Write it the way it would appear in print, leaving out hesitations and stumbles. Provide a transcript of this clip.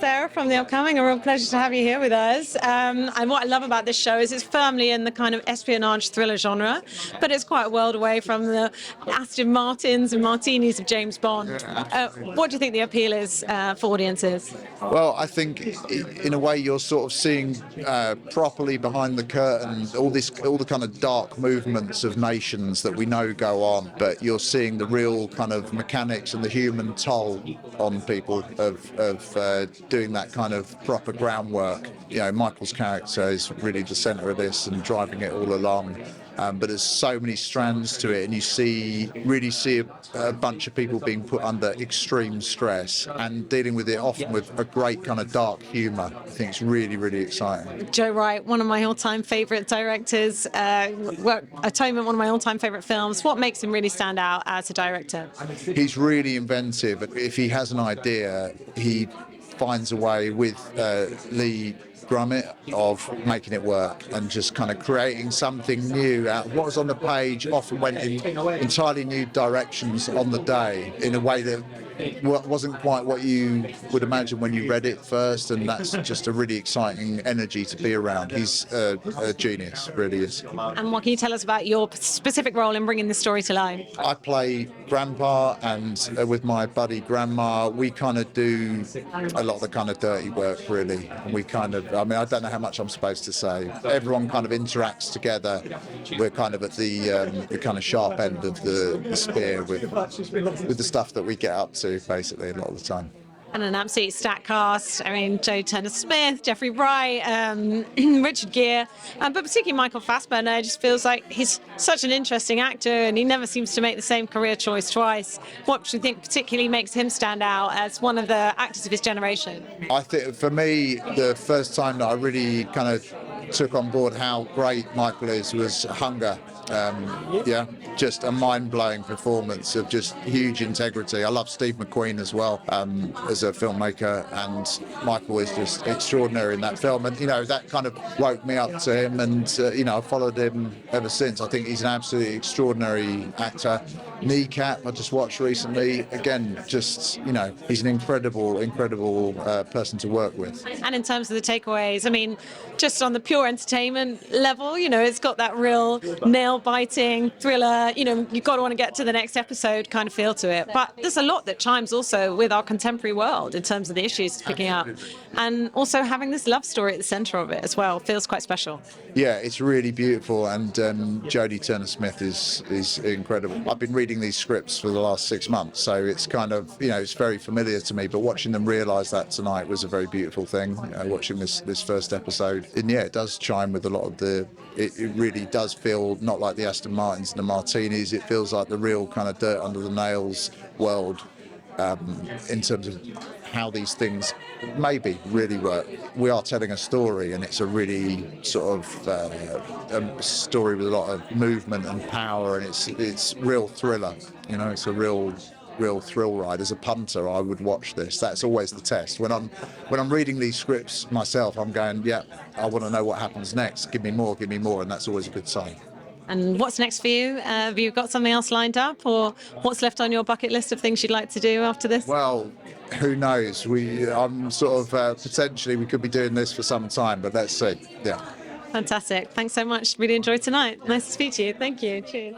Sarah from the upcoming. A real pleasure to have you here with us. And what I love about this show is it's firmly in the kind of espionage thriller genre, but it's quite a world away from the Aston Martins and martinis of James Bond. What do you think the appeal is for audiences? Well, I think in a way you're sort of seeing properly behind the curtain all the kind of dark movements of nations that we know go on, but you're seeing the real kind of mechanics and the human toll on people of doing that kind of proper groundwork. You know, Michael's character is really the centre of this and driving it all along. But there's so many strands to it, and you really see a bunch of people being put under extreme stress and dealing with it often with a great kind of dark humour. I think it's really, really exciting. Joe Wright, one of my all-time favourite directors. Atonement, one of my all-time favourite films. What makes him really stand out as a director? He's really inventive. If he has an idea, he finds a way with Lee Grummet of making it work and just kind of creating something new out of what was on the page. Often went in entirely new directions on the day in a way that wasn't quite what you would imagine when you read it first, and that's just a really exciting energy to be around. He's a genius, really is. And what can you tell us about your specific role in bringing this story to life? I play Grandpa, and with my buddy Grandma, we kind of do a lot of the kind of dirty work, really. And we kind of, I mean, I don't know how much I'm supposed to say. Everyone kind of interacts together. We're kind of at the kind of sharp end of the spear with the stuff that we get up to, basically, a lot of the time. And an absolute stacked cast. I mean, Joe Turner-Smith, Jeffrey Wright, Richard Gere, but particularly Michael Fassbender. Just feels like he's such an interesting actor, and he never seems to make the same career choice twice. What do you think particularly makes him stand out as one of the actors of his generation? I think for me, the first time that I really kind of took on board how great Michael is was Hunger. Just a mind-blowing performance of just huge integrity. I love Steve McQueen as well as a filmmaker, and Michael is just extraordinary in that film. And that kind of woke me up to him, and I've followed him ever since. I think he's an absolutely extraordinary actor. Kneecap, I just watched recently. Again, just he's an incredible person to work with. And in terms of the takeaways, I mean, just on the pure entertainment level, it's got that real nail-biting thriller. You've got to want to get to the next episode kind of feel to it. But there's a lot that chimes also with our contemporary world in terms of the issues it's picking up, and also having this love story at the centre of it as well feels quite special. Yeah, it's really beautiful, and Jodie Turner-Smith is incredible. I've been reading these scripts for the last 6 months, so it's kind of it's very familiar to me, but watching them realise that tonight was a very beautiful thing. Watching this first episode, and yeah, it does chime with a lot of it really does feel not like the Aston Martins and the Martinis. It feels like the real kind of dirt under the nails world, in terms of how these things maybe really work. We are telling a story, and it's a really sort of a story with a lot of movement and power, and it's real thriller. It's a real thrill ride. As a punter, I would watch this. That's always the test. When I'm reading these scripts myself, I'm going, yeah, I want to know what happens next. Give me more, and that's always a good sign. And what's next for you? Have you got something else lined up, or what's left on your bucket list of things you'd like to do after this? Well, who knows? I'm sort of potentially we could be doing this for some time, but let's see. Yeah. Fantastic. Thanks so much. Really enjoyed tonight. Nice to speak to you. Thank you. Cheers.